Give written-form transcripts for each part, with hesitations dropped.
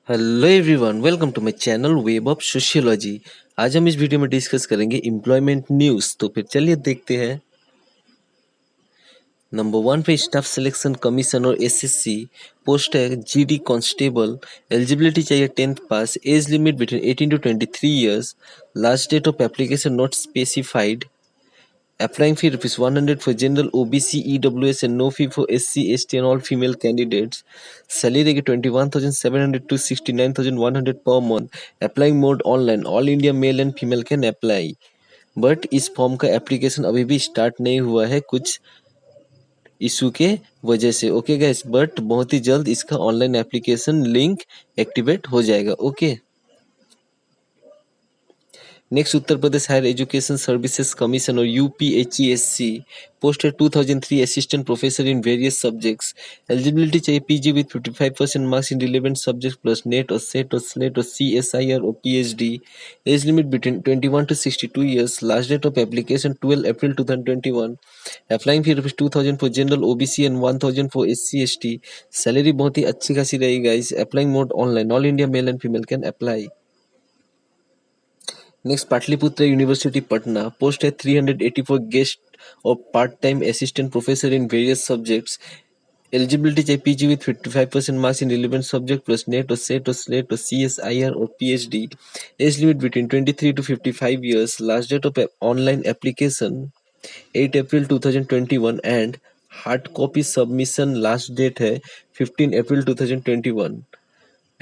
Hello everyone, welcome to my channel web of sociology. आज हम इस वीडियो में डिस्कस करेंगे एम्प्लॉयमेंट न्यूज़। तो फिर चलिए देखते हैं। नंबर 1 पे स्टाफ सिलेक्शन कमीशन और एसएससी पोस्ट है जीडी कांस्टेबल। एलिजिबिलिटी चाहिए 10th पास। Age limit between 18 to 23 years. Last date of application not specified. Applying fee rupees 100 for general OBC EWS and no fee for SC ST and all female candidates. Salary 21,700 to 69,100 per month. Applying mode online. All India male and female can apply. But इस form का application अभी भी start नहीं हुआ है कुछ issue के वजह से। ओके गाइस, बट बहुत ही जल्द इसका ऑनलाइन एप्लीकेशन लिंक एक्टिवेट हो जाएगा। Okay. Next Uttar Pradesh higher education services commission और यूपीएचईएससी पोस्ट है 2003 assistant professor in various subjects. Eligibility चाहिए PG with 55% marks in relevant subject plus NET और सेट और स्लेट और सीएसआईआर और PhD. Age limit between 21 to 62 years. Last date of application 12 April 2021। Applying fee rupees 2000 for general OBC and 1000 for SC ST. Salary बहुत ही अच्छी खासी रहेगी guys. Applying mode online. All India male and female can apply. Next Pataliputra university Patna post है 384 guest और part time assistant professor in various subjects. Eligibility चाहिए PG with 55% marks in relevant subject plus NET और SET और SLET और CSIR और PhD. Age limit between 23 to 55 years. Last date of online application 8 April 2021 and hard copy submission last date है 15 April 2021।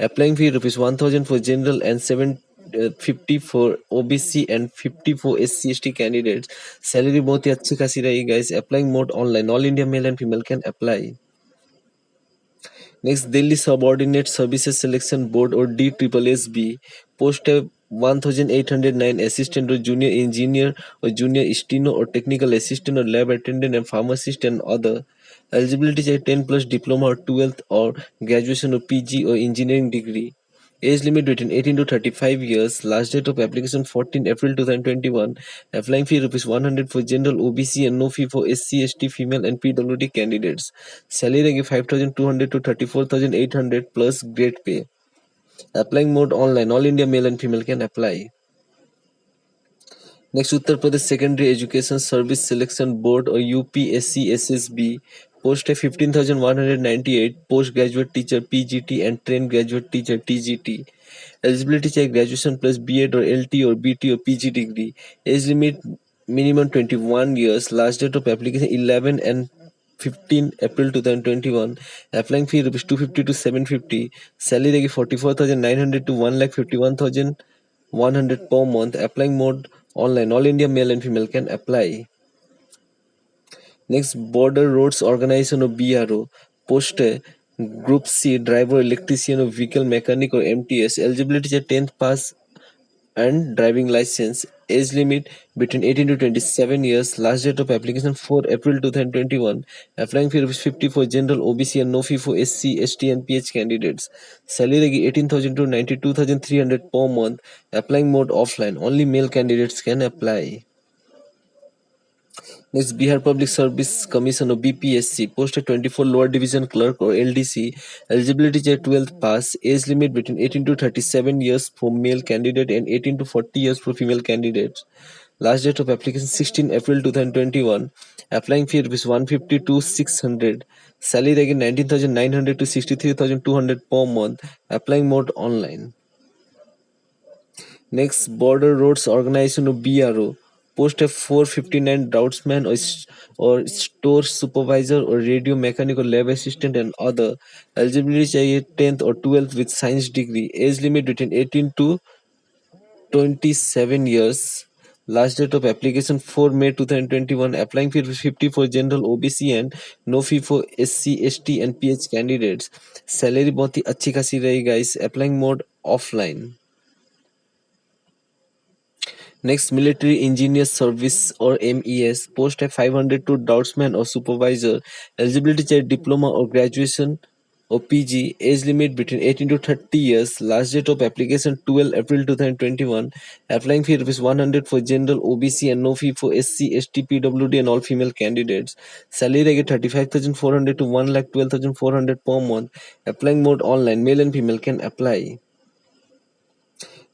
Applying fee rupees 1000 for general and 750 for OBC and 50 for SC ST candidates. Salary बहुत ही अच्छी खासी रहेगी guys. Applying mode online. All India male and female can apply. Next Delhi subordinate services selection board और DSSB post है 1809 assistant और junior engineer और junior steno और technical assistant और lab attendant and pharmacist and other. Eligibility चाहिए 10 plus diploma और 12th और graduation और पीजी और engineering degree. Age limit between 18 to 35 years. Last date of application 14 April 2021. Applying fee rupees 100 for general OBC and no fee for SC, ST, female and PWD candidates. Salary रहेगी 5,200 to 34,800 plus grade pay. Applying mode online. All India male and female can apply. Next Uttar Pradesh secondary education service selection board और UPSC post है 15,198 post graduate teacher PGT and train graduate teacher TGT. Eligibility चाहिए graduation plus B Ed और LT और BT और PG degree. Age limit minimum 21 years. Last date of application 11 and 15 April 2021। Applying fee rupees 250 to 750। Salary रहेगी 44,900 to 1,51,100 per month. Applying mode online. All India male and female can apply. Next border roads organisation और BRO post है group C driver electrician और vehicle mechanic और MTS। Eligibility चाहिए 10th pass and driving license. Age limit between 18 to 27 years. Last date of application 4 April 2021. Applying fee rupees 50 for general OBC and no fee for SC, ST and PH candidates. Salary रहेगी 18,000 to 92,300 per month. Applying mode offline. Only male candidates can apply. Next, Bihar Public Service Commission or BPSC post है 24 lower division clerk or LDC. Eligibility चाहिए 12th pass. Age limit between 18 to 37 years for male candidate and 18 to 40 years for female candidates. Last date of application 16 April 2021. Applying fee rupees 150 to 600. Salary रहेगी 19,900 to 63,200 per month. Applying mode online. Next, Border Roads Organization of BRO post है 459 draughtsman और store supervisor और radio mechanic और lab assistant and other. Eligibility चाहिए 10th और 12th with science degree. Age limit between 18 to 27 years. Last date of application 4 May 2021. Applying fee 50 for general OBC and no fee for SC, ST and PH candidates. Salary बहुत ही अच्छी खासी रहेगी guys. Applying mode offline. Next military engineer service और MES post है 500 to draughtsman और supervisor. Eligibility चाहिए diploma और graduation or PG, age limit between 18 to 30 years, last date of application 12 April 2021, applying fee rupees 100 for general OBC and no fee for SC, ST, PWD and all female candidates. Salary rate 35,400 to 1,12,400 per month. Applying mode online, male and female can apply.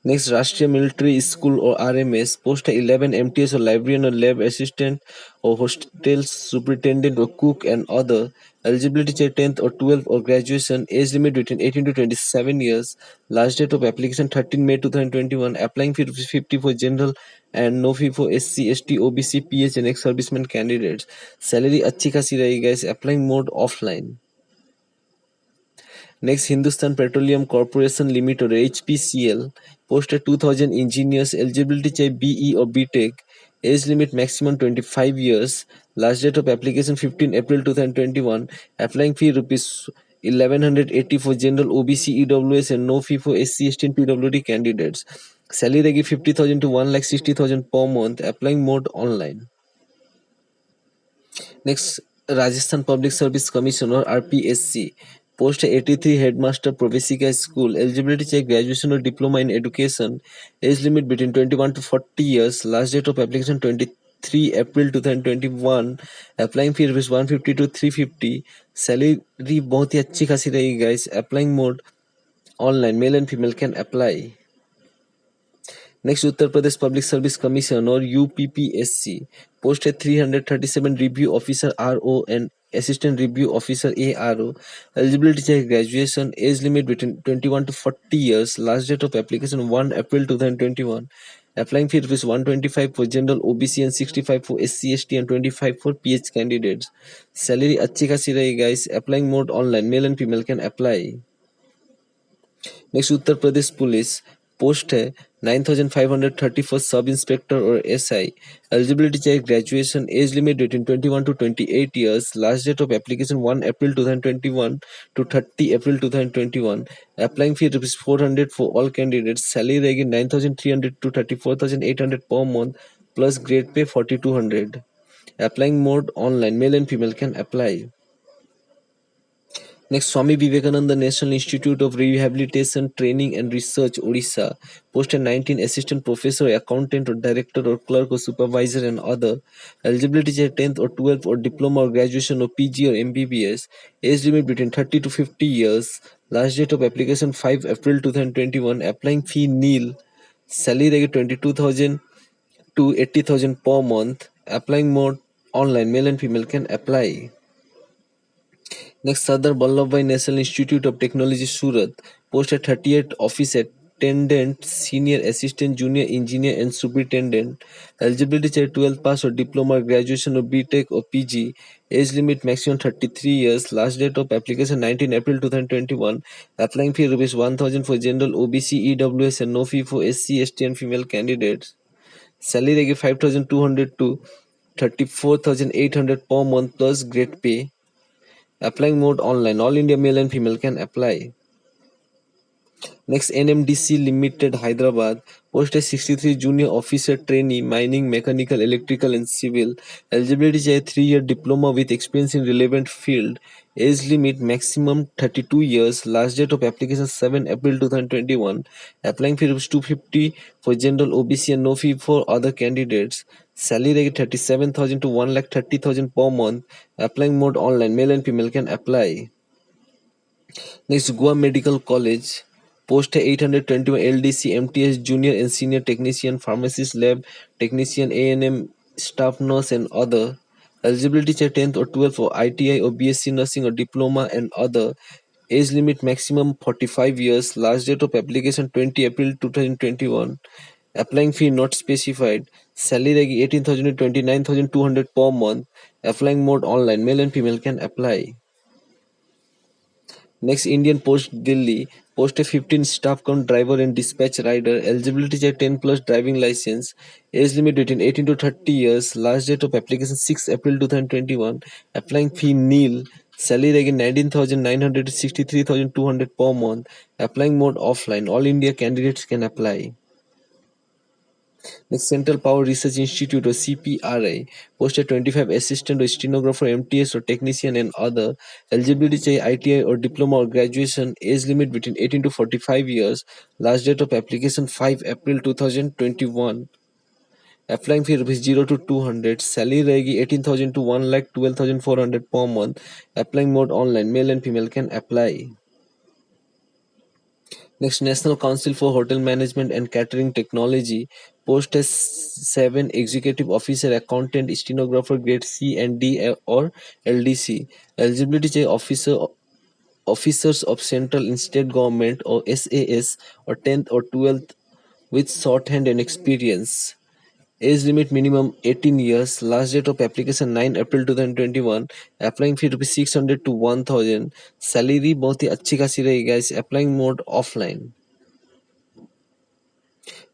Next, Rashtriya Military School or RMS, post 11 MTS or librarian or lab assistant or hostel superintendent or cook and other. Eligibility check 10th or 12th or graduation. Age limit between 18 to 27 years. Last date of application 13 May 2021. Applying fee 50 for general and no fee for SC, ST, OBC, PH and ex-servicemen candidates. Salary अच्छी खासी रहेगी guys. Applying mode offline. Next, Hindustan Petroleum Corporation Limited or HPCL, posted 2000 engineers, eligibility check BE or BTech, age limit maximum 25 years, last date of application 15 April 2021, applying fee rupees 1180 for general OBC EWS and no fee for SC, ST and PWD candidates. Salary regi 50,000 to 1,60,000 per month, applying mode online. Next, Rajasthan Public Service Commission or RPSC, post 83 Headmaster Pravesika School, eligibility check graduation or diploma in education, age limit between 21 to 40 years, last date of application 23 April 2021, applying fee rupees 150 to 350, salary बहुत ही अच्छी खासी रहेगी guys, applying mode online, male and female can apply. Next, Uttar Pradesh Public Service Commission or UPPSC, posted 337 Review Officer RO and Assistant Review Officer ARO. Eligibility check graduation, age limit between 21 to 40 years, last date of application 1 April 2021. Applying fee rupees 125 for general OBC and 65 for SC ST and 25 for PH candidates. Salary अच्छी खासी रहेगी guys. Applying mode online, male and female can apply. Next Uttar Pradesh police, post है 9530 sub inspector और SI. Eligibility चाहिए graduation, age limit between 21 to 28 years, last date of application 1 April 2021 to 30 April 2021. Applying fee rupees 400 for all candidates. Salary रहेगी 9,300 to 34,800 per month plus grade pay 4,200. Applying mode online, male and female can apply. Next, Swami Vivekananda National Institute of Rehabilitation, Training and Research, Odisha, posted 19 assistant professor, accountant or director or clerk or supervisor and other. Eligibility check 10th or 12th or diploma or graduation or PG or MBBS. Age limit between 30 to 50 years. Last date of application 5 April 2021. Applying fee nil. Salary 22,000 to 80,000 per month. Applying mode online. Male and female can apply. Next, Sardar Vallabhbhai National Institute of Technology, Surat, posted 38 office attendant, senior assistant, junior engineer and superintendent. Eligibility check 12 pass or diploma, graduation or BTech or PG. Age limit maximum 33 years. Last date of application 19 April 2021. Applying fee rupees 1,000 for general OBC EWS and no fee for SC, ST and female candidates. Salary 5,200 to 34,800 per month plus grade pay. Applying mode online. All India male and female can apply. Next, NMDC Limited, Hyderabad, posted 63 junior officer trainee, mining, mechanical, electrical and civil. Eligibility is 3-year diploma with experience in relevant field. Age limit maximum 32 years. Last date of application 7 April 2021. Applying fee rupees 250 for general OBC and no fee for other candidates. Salary 37,000 to 1,30,000 per month. Applying mode online. Male and female can apply. Next, Goa Medical College, post 821 LDC MTS junior and senior technician, pharmacist, lab technician, A&M staff nurse and other. Eligibility check 10th or 12th for ITI or BSc nursing or diploma and other. Age limit maximum 45 years. Last date of application 20 April 2021. Applying fee not specified. Salary 18,000 to 29,200 per month. Applying mode online. Male and female can apply. Next, Indian Post Delhi, posted 15 staff count driver and dispatch rider. Eligibility check 10 plus driving license. Age limit between 18 to 30 years. Last date of application 6 April 2021. Applying fee nil. Salary again 19,900 to 63,200 per month. Applying mode offline. All India candidates can apply. Next, Central Power Research Institute or CPRI, posted 25 assistant or stenographer, MTS or technician and other. Eligibility चाहिए ITI or diploma or graduation. Age limit between 18 to 45 years. Last date of application 5 April 2021. Applying fee rupees 0 to 200. Salary रहेगी 18,000 to 1,12,400 per month. Applying mode online. Male and female can apply. Next, National Council for Hotel Management and Catering Technology, post as 7 executive officer, accountant, stenographer, grade C and D or LDC. Eligibility चाहिए officers of central and state government or SAS or 10th or 12th with shorthand and experience. Age limit minimum 18 years. Last date of application 9 April 2021. Applying fee rupees 600 to 1000. Salary बहुत ही अच्छी खासी रहेगी guys. Applying mode offline.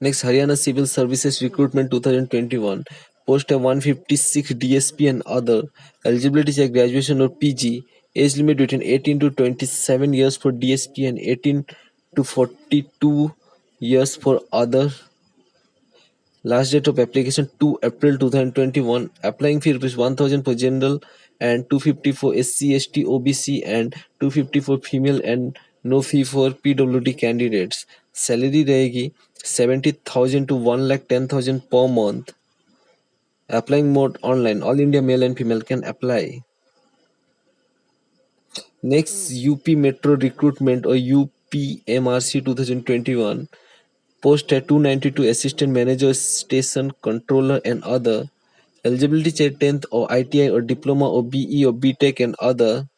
Next, Haryana Civil Services Recruitment 2021. Post a 156 DSP and other. Eligibility check graduation or PG. Age limit between 18 to 27 years for DSP and 18 to 42 years for other. Last date of application 2 April 2021. Applying fee rupees 1000 for general and 250 for SC, ST, OBC and 250 for female and no fee for PWD candidates. Salary रहेगी 70,000 to 1,10,000 per month. Applying mode online. All India male and female can apply. Next, UP Metro Recruitment or UPMRC 2021. Post at 292 assistant manager, station controller and other. Eligibility check 10th or ITI or diploma or BE or BTech and other.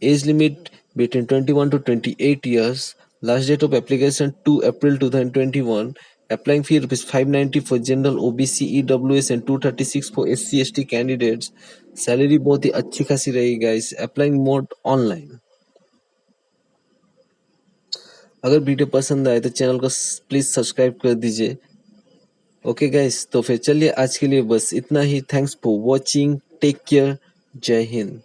Age limit between 21 to 28 years. Last date of application 2 April 2021. Applying fee rupees 590 for general OBC EWS and 236 for SC ST candidates. Salary बहुत ही अच्छी खासी रहेगी guys. Applying mode online. अगर video पसंद आए तो channel को please subscribe कर दीजिए. ओके गाइस, तो फिर चलिए आज के लिए बस इतना ही. Thanks for watching. Take care. Jai Hind.